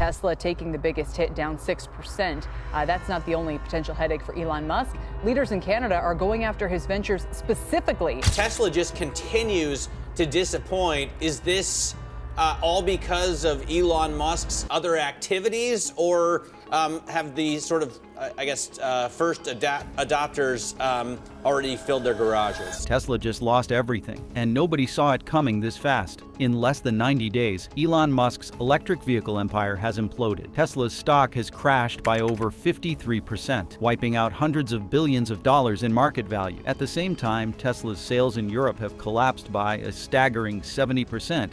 Tesla taking the biggest hit, down 6%. That's not the only potential headache for Elon Musk. Leaders in Canada are going after his ventures specifically. Tesla just continues to disappoint. Is this all because of Elon Musk's other activities, or have the sort of, first adopters already filled their garages? Tesla just lost everything, and nobody saw it coming this fast. In less than 90 days, Elon Musk's electric vehicle empire has imploded. Tesla's stock has crashed by over 53%, wiping out hundreds of billions of dollars in market value. At the same time, Tesla's sales in Europe have collapsed by a staggering 70%,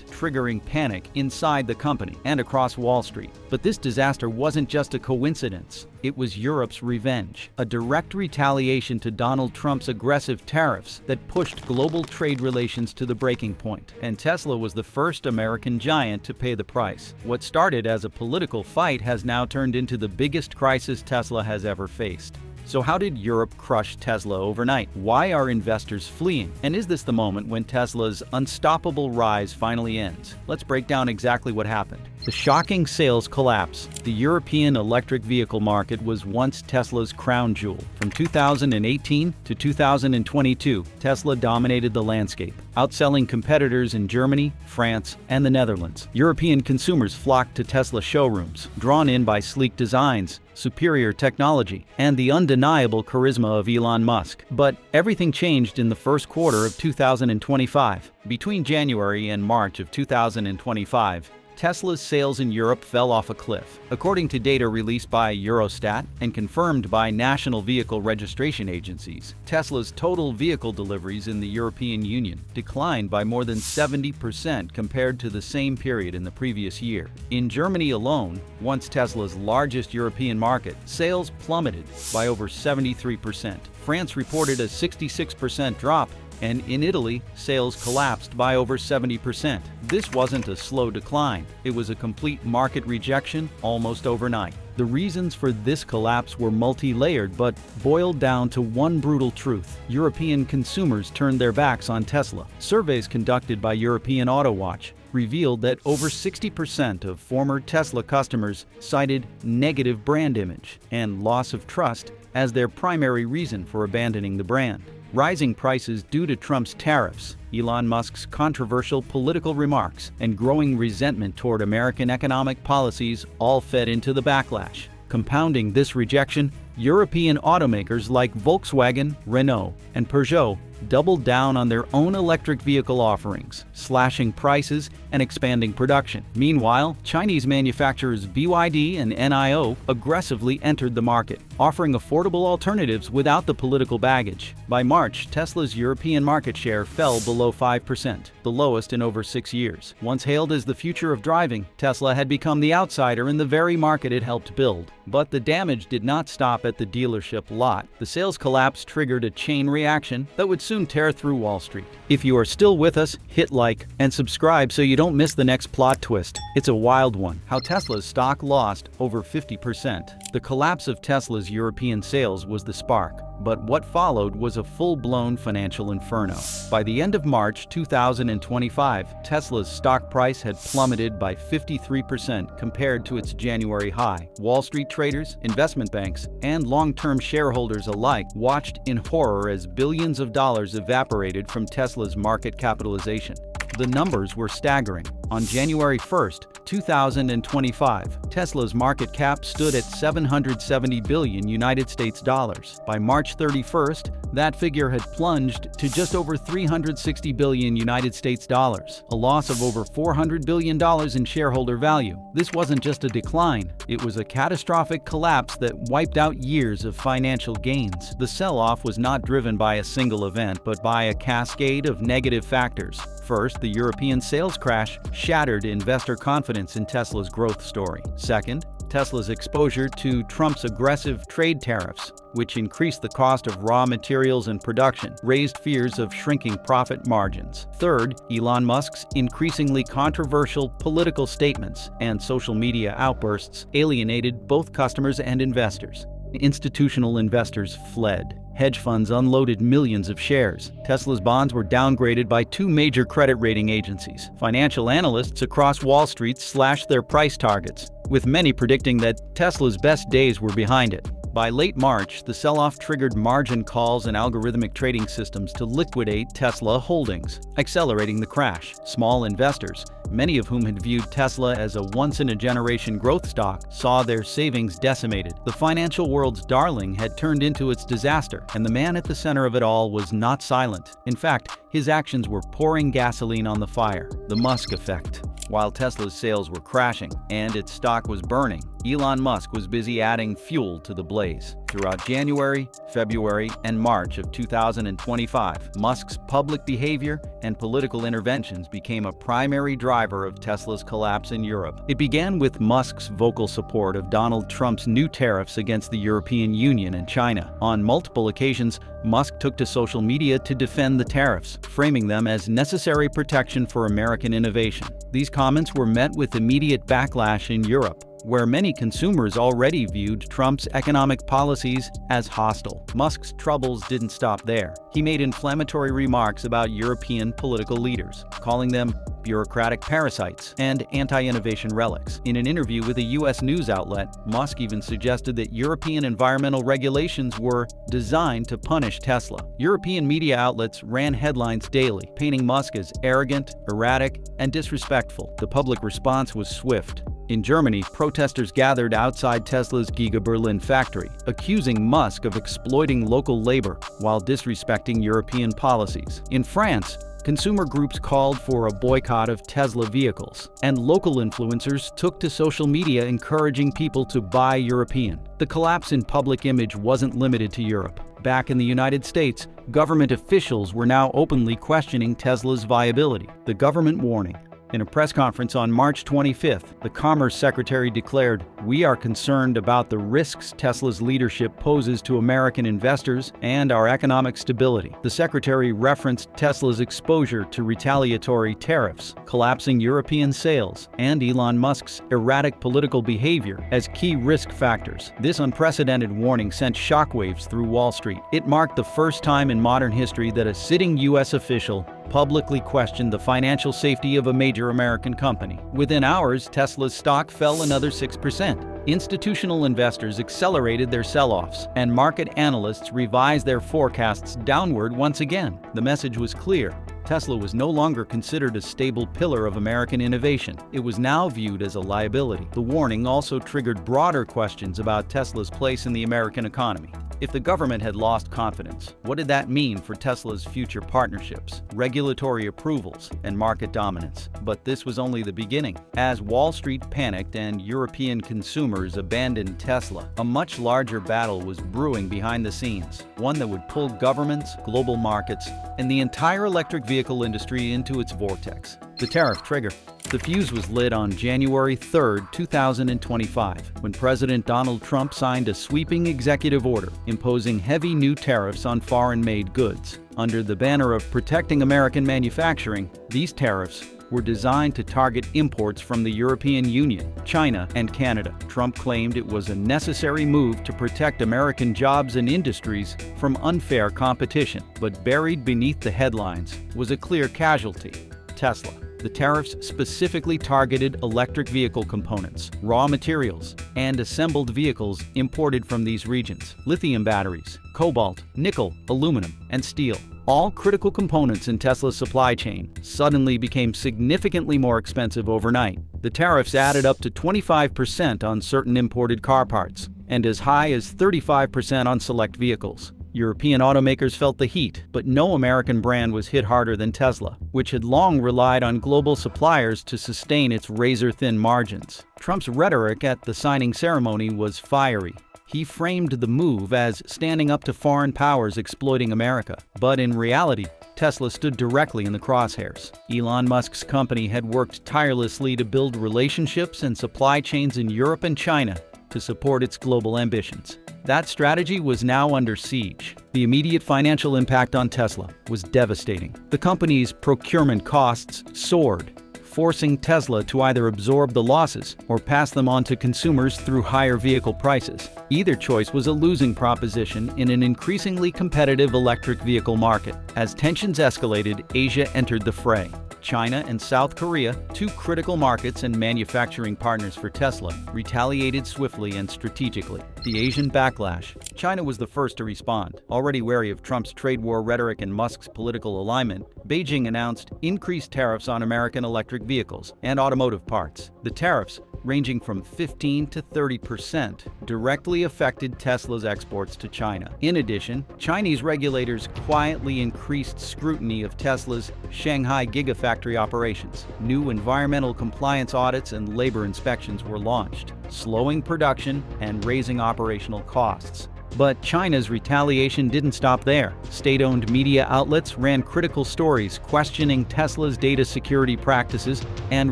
triggering panic inside the company and across Wall Street. But this disaster wasn't just a coincidence. It was Europe's revenge, a direct retaliation to Donald Trump's aggressive tariffs that pushed global trade relations to the breaking point. And Tesla was the first American giant to pay the price. What started as a political fight has now turned into the biggest crisis Tesla has ever faced. So how did Europe crush Tesla overnight? Why are investors fleeing? And is this the moment when Tesla's unstoppable rise finally ends? Let's break down exactly what happened. The shocking sales collapse. The European electric vehicle market was once Tesla's crown jewel. From 2018 to 2022, Tesla dominated the landscape, outselling competitors in Germany, France, and the Netherlands. European consumers flocked to Tesla showrooms, drawn in by sleek designs, superior technology, and the undeniable charisma of Elon Musk. But everything changed in the first quarter of 2025. Between January and March of 2025, Tesla's sales in Europe fell off a cliff. According to data released by Eurostat and confirmed by national vehicle registration agencies, Tesla's total vehicle deliveries in the European Union declined by more than 70% compared to the same period in the previous year. In Germany alone, once Tesla's largest European market, sales plummeted by over 73%. France reported a 66% drop, and in Italy, sales collapsed by over 70%. This wasn't a slow decline. It was a complete market rejection almost overnight. The reasons for this collapse were multi-layered but boiled down to one brutal truth. European consumers turned their backs on Tesla. Surveys conducted by European Auto Watch revealed that over 60% of former Tesla customers cited negative brand image and loss of trust as their primary reason for abandoning the brand. Rising prices due to Trump's tariffs, Elon Musk's controversial political remarks, and growing resentment toward American economic policies all fed into the backlash. Compounding this rejection, European automakers like Volkswagen, Renault, and Peugeot doubled down on their own electric vehicle offerings, slashing prices and expanding production. Meanwhile, Chinese manufacturers BYD and NIO aggressively entered the market, offering affordable alternatives without the political baggage. By March, Tesla's European market share fell below 5%, the lowest in over 6 years. Once hailed as the future of driving, Tesla had become the outsider in the very market it helped build. But the damage did not stop at the dealership lot. The sales collapse triggered a chain reaction that would soon tear through Wall Street. If you are still with us, hit like and subscribe so you don't miss the next plot twist. It's a wild one. How Tesla's stock lost over 50%. The collapse of Tesla's European sales was the spark, but what followed was a full-blown financial inferno. By the end of March 2025, Tesla's stock price had plummeted by 53% compared to its January high. Wall Street traders, investment banks, and long-term shareholders alike watched in horror as billions of dollars evaporated from Tesla's market capitalization. The numbers were staggering. On January 1st, 2025, Tesla's market cap stood at $770 billion United States dollars. By March 31st, that figure had plunged to just over $360 billion United States dollars, a loss of over $400 billion in shareholder value. This wasn't just a decline, it was a catastrophic collapse that wiped out years of financial gains. The sell-off was not driven by a single event, but by a cascade of negative factors. First, the European sales crash shattered investor confidence in Tesla's growth story. Second, Tesla's exposure to Trump's aggressive trade tariffs, which increased the cost of raw materials and production, raised fears of shrinking profit margins. Third, Elon Musk's increasingly controversial political statements and social media outbursts alienated both customers and investors. Institutional investors fled. Hedge funds unloaded millions of shares. Tesla's bonds were downgraded by 2 major credit rating agencies. Financial analysts across Wall Street slashed their price targets. with many predicting that Tesla's best days were behind it. By late March, the sell-off triggered margin calls and algorithmic trading systems to liquidate Tesla holdings, accelerating the crash. Small investors, many of whom had viewed Tesla as a once-in-a-generation growth stock, saw their savings decimated. The financial world's darling had turned into its disaster, and the man at the center of it all was not silent. In fact, his actions were pouring gasoline on the fire. The Musk effect. While Tesla's sales were crashing and its stock was burning, Elon Musk was busy adding fuel to the blaze. Throughout January, February, and March of 2025, Musk's public behavior and political interventions became a primary driver of Tesla's collapse in Europe. It began with Musk's vocal support of Donald Trump's new tariffs against the European Union and China. On multiple occasions, Musk took to social media to defend the tariffs, framing them as necessary protection for American innovation. These comments were met with immediate backlash in Europe, where many consumers already viewed Trump's economic policies as hostile. Musk's troubles didn't stop there. He made inflammatory remarks about European political leaders, calling them bureaucratic parasites and anti-innovation relics. In an interview with a U.S. news outlet, Musk even suggested that European environmental regulations were designed to punish Tesla. European media outlets ran headlines daily, painting Musk as arrogant, erratic, and disrespectful. The public response was swift. In Germany, protesters gathered outside Tesla's Giga Berlin factory, accusing Musk of exploiting local labor while disrespecting European policies. In France, consumer groups called for a boycott of Tesla vehicles, and local influencers took to social media encouraging people to buy European. The collapse in public image wasn't limited to Europe. Back in the United States, government officials were now openly questioning Tesla's viability. The government warning. In a press conference on March 25th, the Commerce Secretary declared, "We are concerned about the risks Tesla's leadership poses to American investors and our economic stability." The Secretary referenced Tesla's exposure to retaliatory tariffs, collapsing European sales, and Elon Musk's erratic political behavior as key risk factors. This unprecedented warning sent shockwaves through Wall Street. It marked the first time in modern history that a sitting U.S. official publicly questioned the financial safety of a major American company. Within hours, Tesla's stock fell another 6%. Institutional investors accelerated their sell-offs, and market analysts revised their forecasts downward once again. The message was clear. Tesla was no longer considered a stable pillar of American innovation. It was now viewed as a liability. The warning also triggered broader questions about Tesla's place in the American economy. If the government had lost confidence, what did that mean for Tesla's future partnerships, regulatory approvals, and market dominance? But this was only the beginning. As Wall Street panicked and European consumers abandoned Tesla, a much larger battle was brewing behind the scenes, one that would pull governments, global markets, and the entire electric vehicle industry into its vortex. The tariff trigger. The fuse was lit on January 3, 2025, when President Donald Trump signed a sweeping executive order imposing heavy new tariffs on foreign-made goods. Under the banner of protecting American manufacturing, these tariffs were designed to target imports from the European Union, China, and Canada. Trump claimed it was a necessary move to protect American jobs and industries from unfair competition. But buried beneath the headlines was a clear casualty: Tesla. The tariffs specifically targeted electric vehicle components, raw materials, and assembled vehicles imported from these regions. Lithium batteries, cobalt, nickel, aluminum, and steel, all critical components in Tesla's supply chain, suddenly became significantly more expensive overnight. The tariffs added up to 25% on certain imported car parts, and as high as 35% on select vehicles. European automakers felt the heat, but no American brand was hit harder than Tesla, which had long relied on global suppliers to sustain its razor-thin margins. Trump's rhetoric at the signing ceremony was fiery. He framed the move as standing up to foreign powers exploiting America. But in reality, Tesla stood directly in the crosshairs. Elon Musk's company had worked tirelessly to build relationships and supply chains in Europe and China to support its global ambitions. That strategy was now under siege. The immediate financial impact on Tesla was devastating. The company's procurement costs soared, forcing Tesla to either absorb the losses or pass them on to consumers through higher vehicle prices. Either choice was a losing proposition in an increasingly competitive electric vehicle market. As tensions escalated, Asia entered the fray. China and South Korea, two critical markets and manufacturing partners for Tesla, retaliated swiftly and strategically. The Asian backlash. China was the first to respond. Already wary of Trump's trade war rhetoric and Musk's political alignment, Beijing announced increased tariffs on American electric vehicles and automotive parts. The tariffs, ranging from 15 to 30%, directly affected Tesla's exports to China. In addition, Chinese regulators quietly increased scrutiny of Tesla's Shanghai Gigafactory operations. New environmental compliance audits and labor inspections were launched, slowing production and raising operational costs. But China's retaliation didn't stop there. State-owned media outlets ran critical stories questioning Tesla's data security practices and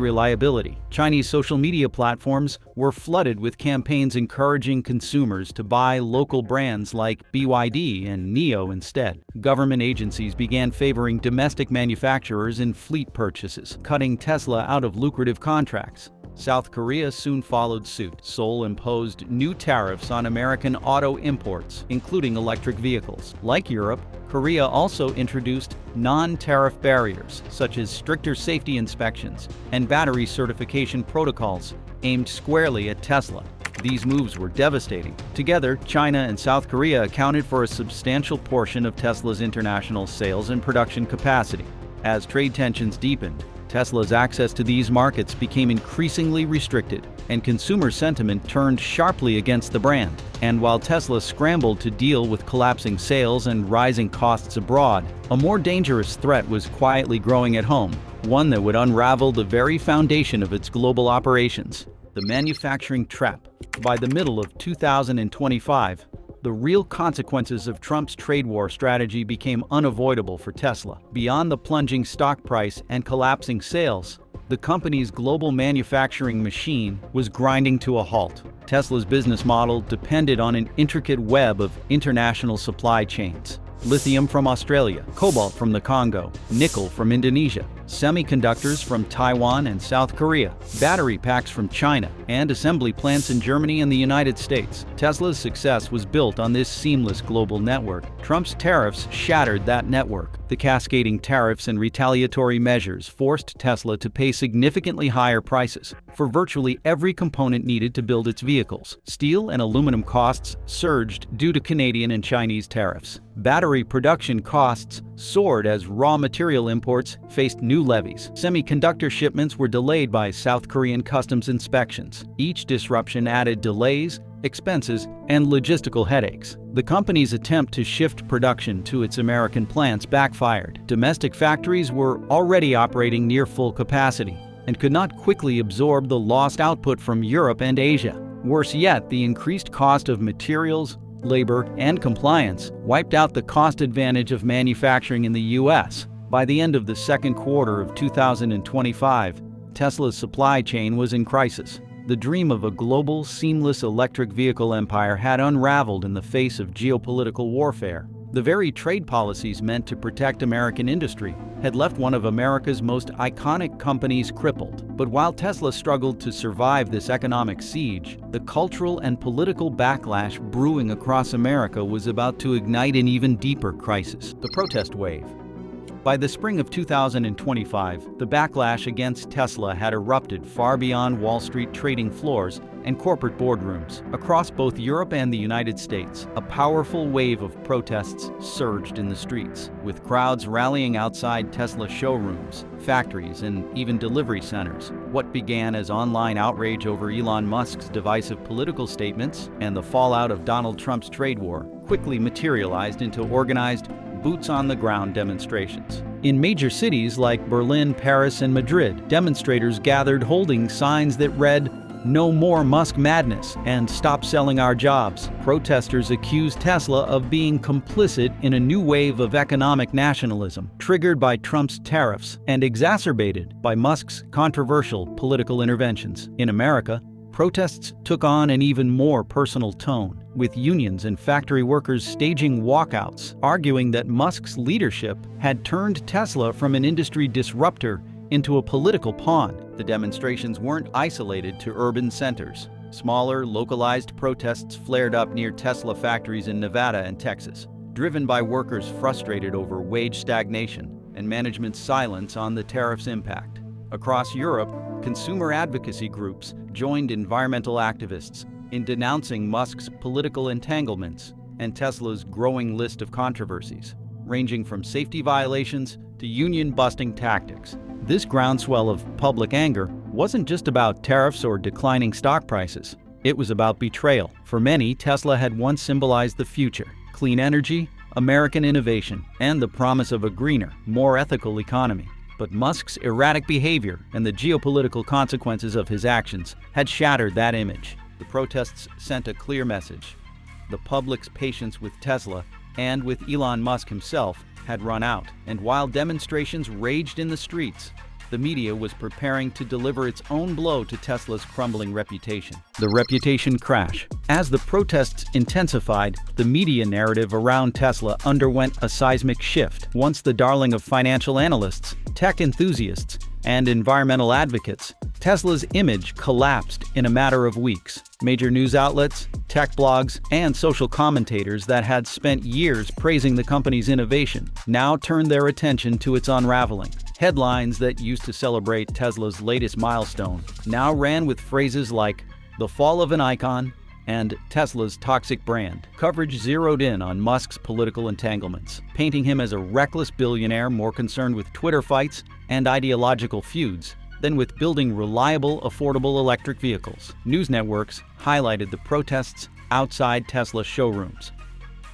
reliability. Chinese social media platforms were flooded with campaigns encouraging consumers to buy local brands like BYD and NIO instead. Government agencies began favoring domestic manufacturers in fleet purchases, cutting Tesla out of lucrative contracts. South Korea soon followed suit. Seoul imposed new tariffs on American auto imports, including electric vehicles. Like Europe, Korea also introduced non-tariff barriers, such as stricter safety inspections and battery certification protocols aimed squarely at Tesla. These moves were devastating. Together, China and South Korea accounted for a substantial portion of Tesla's international sales and production capacity. As trade tensions deepened, Tesla's access to these markets became increasingly restricted, and consumer sentiment turned sharply against the brand. And while Tesla scrambled to deal with collapsing sales and rising costs abroad, a more dangerous threat was quietly growing at home, one that would unravel the very foundation of its global operations: the manufacturing trap. By the middle of 2025, the real consequences of Trump's trade war strategy became unavoidable for Tesla. Beyond the plunging stock price and collapsing sales, the company's global manufacturing machine was grinding to a halt. Tesla's business model depended on an intricate web of international supply chains. Lithium from Australia, cobalt from the Congo, nickel from Indonesia, semiconductors from Taiwan and South Korea, battery packs from China, and assembly plants in Germany and the United States. Tesla's success was built on this seamless global network. Trump's tariffs shattered that network. The cascading tariffs and retaliatory measures forced Tesla to pay significantly higher prices for virtually every component needed to build its vehicles. Steel and aluminum costs surged due to Canadian and Chinese tariffs. Battery production costs soared as raw material imports faced new levies. Semiconductor shipments were delayed by South Korean customs inspections. Each disruption added delays, expenses, and logistical headaches. The company's attempt to shift production to its American plants backfired. Domestic factories were already operating near full capacity and could not quickly absorb the lost output from Europe and Asia. Worse yet, the increased cost of materials, labor, and compliance wiped out the cost advantage of manufacturing in the U.S. By the end of the second quarter of 2025, Tesla's supply chain was in crisis. The dream of a global, seamless electric vehicle empire had unraveled in the face of geopolitical warfare. The very trade policies meant to protect American industry had left one of America's most iconic companies crippled. But while Tesla struggled to survive this economic siege, the cultural and political backlash brewing across America was about to ignite an even deeper crisis: the protest wave. By the spring of 2025, the backlash against Tesla had erupted far beyond Wall Street trading floors and corporate boardrooms. Across both Europe and the United States, a powerful wave of protests surged in the streets, with crowds rallying outside Tesla showrooms, factories, and even delivery centers. What began as online outrage over Elon Musk's divisive political statements and the fallout of Donald Trump's trade war quickly materialized into organized, boots-on-the-ground demonstrations. In major cities like Berlin, Paris, and Madrid, demonstrators gathered holding signs that read, "No more Musk madness," and "Stop selling our jobs." Protesters accused Tesla of being complicit in a new wave of economic nationalism, triggered by Trump's tariffs and exacerbated by Musk's controversial political interventions. In America, protests took on an even more personal tone, with unions and factory workers staging walkouts, arguing that Musk's leadership had turned Tesla from an industry disruptor into a political pawn. The demonstrations weren't isolated to urban centers. Smaller, localized protests flared up near Tesla factories in Nevada and Texas, driven by workers frustrated over wage stagnation and management's silence on the tariffs' impact. Across Europe, consumer advocacy groups joined environmental activists in denouncing Musk's political entanglements and Tesla's growing list of controversies, ranging from safety violations to union-busting tactics. This groundswell of public anger wasn't just about tariffs or declining stock prices. It was about betrayal. For many, Tesla had once symbolized the future: clean energy, American innovation, and the promise of a greener, more ethical economy. But Musk's erratic behavior and the geopolitical consequences of his actions had shattered that image. The protests sent a clear message. The public's patience with Tesla and with Elon Musk himself had run out, and while demonstrations raged in the streets, the media was preparing to deliver its own blow to Tesla's crumbling reputation. The reputation crash. As the protests intensified, the media narrative around Tesla underwent a seismic shift. Once the darling of financial analysts, tech enthusiasts, and environmental advocates, Tesla's image collapsed in a matter of weeks. Major news outlets, tech blogs, and social commentators that had spent years praising the company's innovation now turned their attention to its unraveling. Headlines that used to celebrate Tesla's latest milestone now ran with phrases like "the fall of an icon" and "Tesla's toxic brand." Coverage zeroed in on Musk's political entanglements, painting him as a reckless billionaire more concerned with Twitter fights and ideological feuds than with building reliable, affordable electric vehicles. News networks highlighted the protests outside Tesla showrooms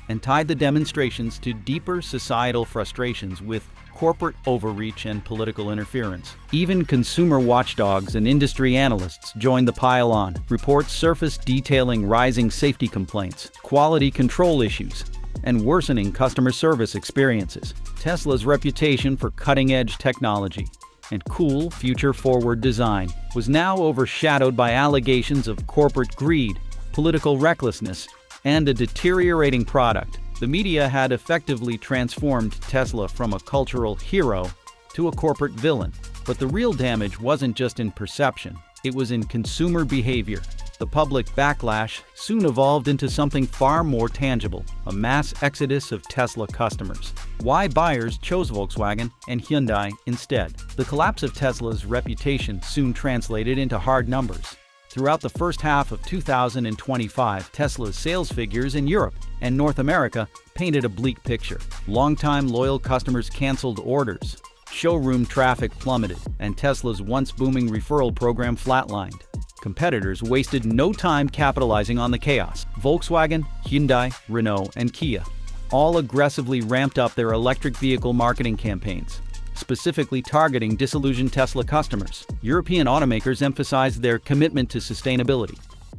and tied the demonstrations to deeper societal frustrations with corporate overreach and political interference. Even consumer watchdogs and industry analysts joined the pile-on. Reports surfaced detailing rising safety complaints, quality control issues, and worsening customer service experiences. Tesla's reputation for cutting-edge technology and cool, future-forward design was now overshadowed by allegations of corporate greed, political recklessness, and a deteriorating product. The media had effectively transformed Tesla from a cultural hero to a corporate villain. But the real damage wasn't just in perception, it was in consumer behavior. The public backlash soon evolved into something far more tangible: a mass exodus of Tesla customers. Why buyers chose Volkswagen and Hyundai instead. The collapse of Tesla's reputation soon translated into hard numbers. Throughout the first half of 2025, Tesla's sales figures in Europe and North America painted a bleak picture. Longtime loyal customers canceled orders, showroom traffic plummeted, and Tesla's once booming referral program flatlined. Competitors wasted no time capitalizing on the chaos. Volkswagen, Hyundai, Renault, and Kia all aggressively ramped up their electric vehicle marketing campaigns, specifically targeting disillusioned Tesla customers. European automakers emphasized their commitment to sustainability,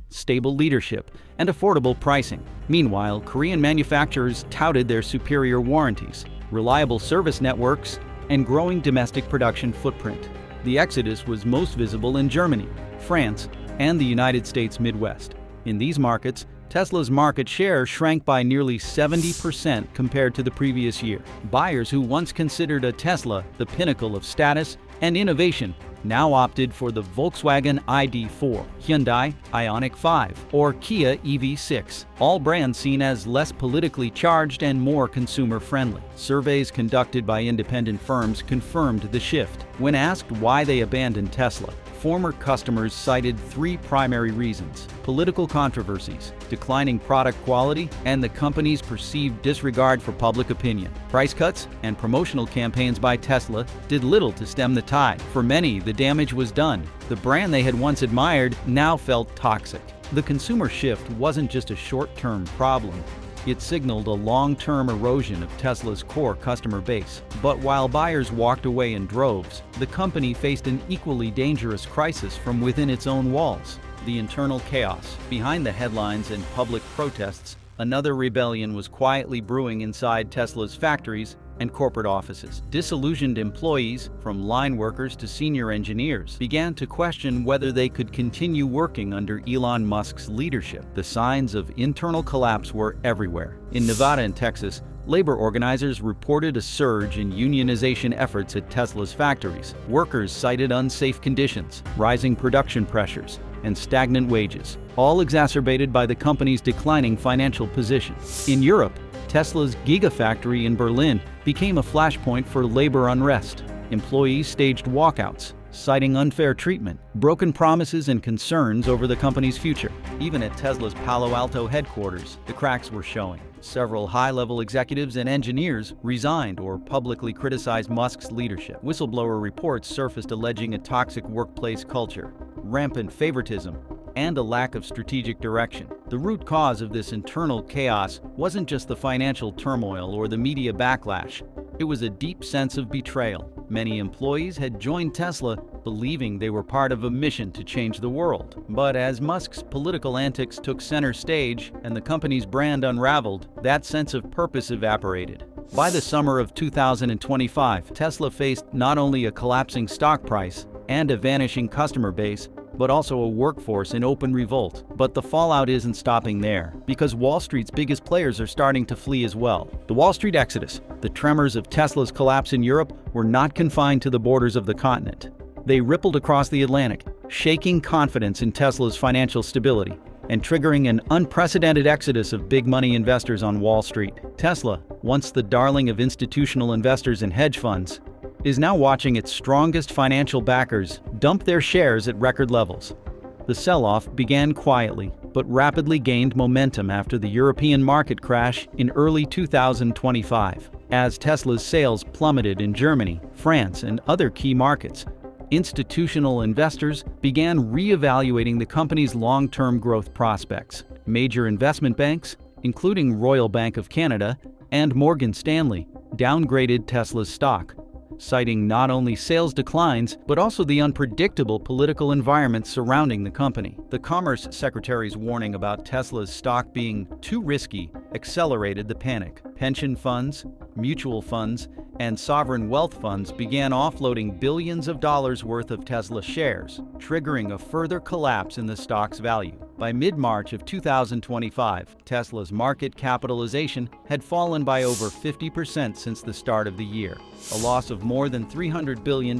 stable leadership, and affordable pricing. Meanwhile, Korean manufacturers touted their superior warranties, reliable service networks, and growing domestic production footprint. The exodus was most visible in Germany, France, and the United States Midwest. In these markets, Tesla's market share shrank by nearly 70% compared to the previous year. Buyers who once considered a Tesla the pinnacle of status and innovation now opted for the Volkswagen ID.4, Hyundai Ioniq 5, or Kia EV6, all brands seen as less politically charged and more consumer-friendly. Surveys conducted by independent firms confirmed the shift. When asked why they abandoned Tesla, former customers cited three primary reasons: political controversies, declining product quality, and the company's perceived disregard for public opinion. Price cuts and promotional campaigns by Tesla did little to stem the tide. For many, the damage was done. The brand they had once admired now felt toxic. The consumer shift wasn't just a short-term problem. It signaled a long-term erosion of Tesla's core customer base. But while buyers walked away in droves, the company faced an equally dangerous crisis from within its own walls: the internal chaos. Behind the headlines and public protests, another rebellion was quietly brewing inside Tesla's factories and corporate offices. Disillusioned employees, from line workers to senior engineers, began to question whether they could continue working under Elon Musk's leadership. The signs of internal collapse were everywhere. In Nevada and Texas, labor organizers reported a surge in unionization efforts at Tesla's factories. Workers cited unsafe conditions, rising production pressures, and stagnant wages, all exacerbated by the company's declining financial position. In Europe, Tesla's Gigafactory in Berlin became a flashpoint for labor unrest. Employees staged walkouts, citing unfair treatment, broken promises, and concerns over the company's future. Even at Tesla's Palo Alto headquarters, the cracks were showing. Several high-level executives and engineers resigned or publicly criticized Musk's leadership. Whistleblower reports surfaced alleging a toxic workplace culture, rampant favoritism, and a lack of strategic direction. The root cause of this internal chaos wasn't just the financial turmoil or the media backlash. It was a deep sense of betrayal. Many employees had joined Tesla believing they were part of a mission to change the world. But as Musk's political antics took center stage and the company's brand unraveled, that sense of purpose evaporated. By the summer of 2025, Tesla faced not only a collapsing stock price and a vanishing customer base, but also a workforce in open revolt. But the fallout isn't stopping there, because Wall Street's biggest players are starting to flee as well. The Wall Street exodus, the tremors of Tesla's collapse in Europe, were not confined to the borders of the continent. They rippled across the Atlantic, shaking confidence in Tesla's financial stability and triggering an unprecedented exodus of big money investors on Wall Street. Tesla, once the darling of institutional investors and hedge funds, is now watching its strongest financial backers dump their shares at record levels. The sell-off began quietly, but rapidly gained momentum after the European market crash in early 2025. As Tesla's sales plummeted in Germany, France, and other key markets, institutional investors began re-evaluating the company's long-term growth prospects. Major investment banks, including Royal Bank of Canada and Morgan Stanley, downgraded Tesla's stock, citing not only sales declines, but also the unpredictable political environment surrounding the company. The Commerce Secretary's warning about Tesla's stock being too risky accelerated the panic. Pension funds, mutual funds, and sovereign wealth funds began offloading billions of dollars worth of Tesla shares, triggering a further collapse in the stock's value. By mid-March of 2025, Tesla's market capitalization had fallen by over 50% since the start of the year, a loss of more than $300 billion.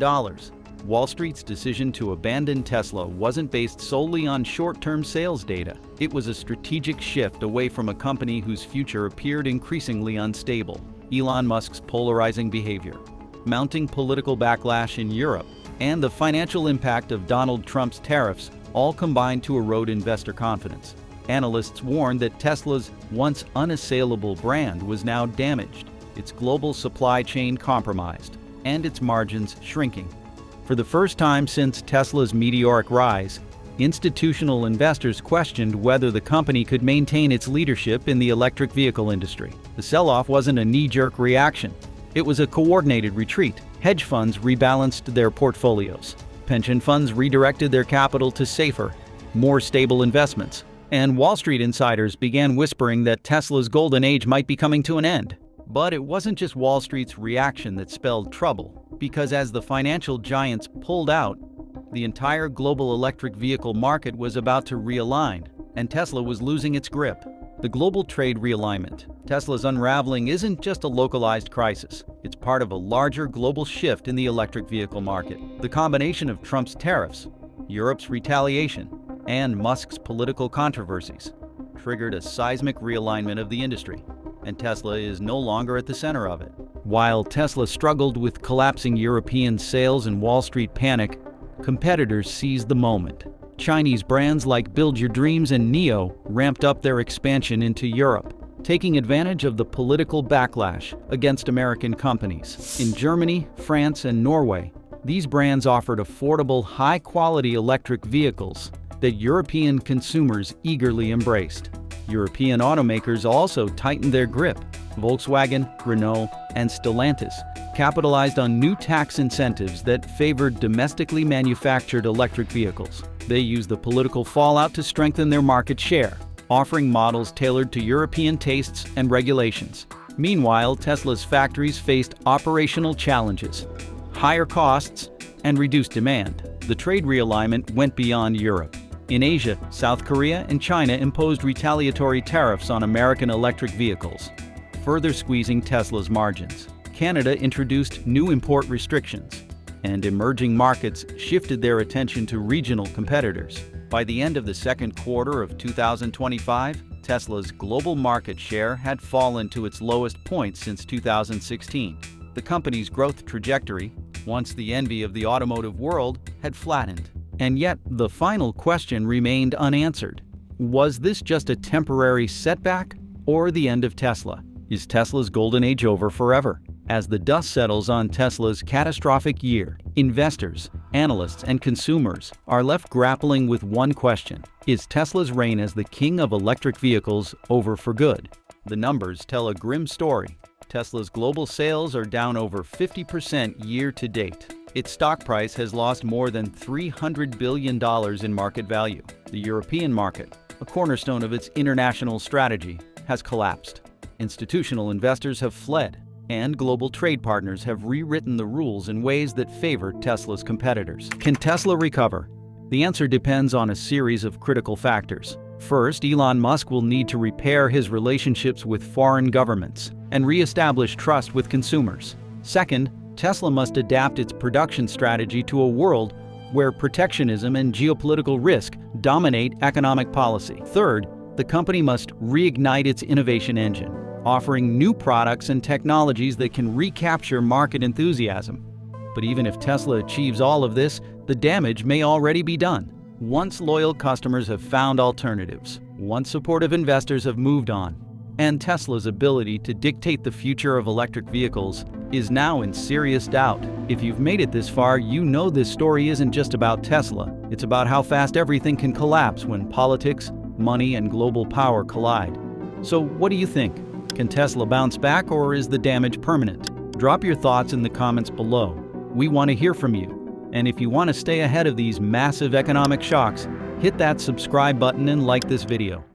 Wall Street's decision to abandon Tesla wasn't based solely on short-term sales data. It was a strategic shift away from a company whose future appeared increasingly unstable. Elon Musk's polarizing behavior, mounting political backlash in Europe, and the financial impact of Donald Trump's tariffs all combined to erode investor confidence. Analysts warned that Tesla's once unassailable brand was now damaged, its global supply chain compromised, and its margins shrinking. For the first time since Tesla's meteoric rise, institutional investors questioned whether the company could maintain its leadership in the electric vehicle industry. The sell-off wasn't a knee-jerk reaction. It was a coordinated retreat. Hedge funds rebalanced their portfolios. Pension funds redirected their capital to safer, more stable investments. And Wall Street insiders began whispering that Tesla's golden age might be coming to an end. But it wasn't just Wall Street's reaction that spelled trouble, because as the financial giants pulled out, the entire global electric vehicle market was about to realign, and Tesla was losing its grip. The global trade realignment. Tesla's unraveling isn't just a localized crisis. It's part of a larger global shift in the electric vehicle market. The combination of Trump's tariffs, Europe's retaliation, and Musk's political controversies triggered a seismic realignment of the industry, and Tesla is no longer at the center of it. While Tesla struggled with collapsing European sales and Wall Street panic, competitors seized the moment. Chinese brands like Build Your Dreams and NIO ramped up their expansion into Europe, taking advantage of the political backlash against American companies. In Germany, France, and Norway, these brands offered affordable, high-quality electric vehicles that European consumers eagerly embraced. European automakers also tightened their grip. Volkswagen, Renault, and Stellantis capitalized on new tax incentives that favored domestically manufactured electric vehicles. They used the political fallout to strengthen their market share, offering models tailored to European tastes and regulations. Meanwhile, Tesla's factories faced operational challenges, higher costs, and reduced demand. The trade realignment went beyond Europe. In Asia, South Korea and China imposed retaliatory tariffs on American electric vehicles, further squeezing Tesla's margins. Canada introduced new import restrictions, and emerging markets shifted their attention to regional competitors. By the end of the second quarter of 2025, Tesla's global market share had fallen to its lowest point since 2016. The company's growth trajectory, once the envy of the automotive world, had flattened. And yet, the final question remained unanswered. Was this just a temporary setback or the end of Tesla? Is Tesla's golden age over forever? As the dust settles on Tesla's catastrophic year, investors, analysts, and consumers are left grappling with one question: is Tesla's reign as the king of electric vehicles over for good? The numbers tell a grim story. Tesla's global sales are down over 50% year to date. Its stock price has lost more than $300 billion in market value. The European market, a cornerstone of its international strategy, has collapsed. Institutional investors have fled, and global trade partners have rewritten the rules in ways that favor Tesla's competitors. Can Tesla recover? The answer depends on a series of critical factors. First, Elon Musk will need to repair his relationships with foreign governments and re-establish trust with consumers. Second, Tesla must adapt its production strategy to a world where protectionism and geopolitical risk dominate economic policy. Third, the company must reignite its innovation engine, offering new products and technologies that can recapture market enthusiasm. But even if Tesla achieves all of this, the damage may already be done. Once loyal customers have found alternatives, once supportive investors have moved on, and Tesla's ability to dictate the future of electric vehicles is now in serious doubt. If you've made it this far, you know this story isn't just about Tesla. It's about how fast everything can collapse when politics, money, and global power collide. So what do you think? Can Tesla bounce back, or is the damage permanent? Drop your thoughts in the comments below. We want to hear from you. And if you want to stay ahead of these massive economic shocks, hit that subscribe button and like this video.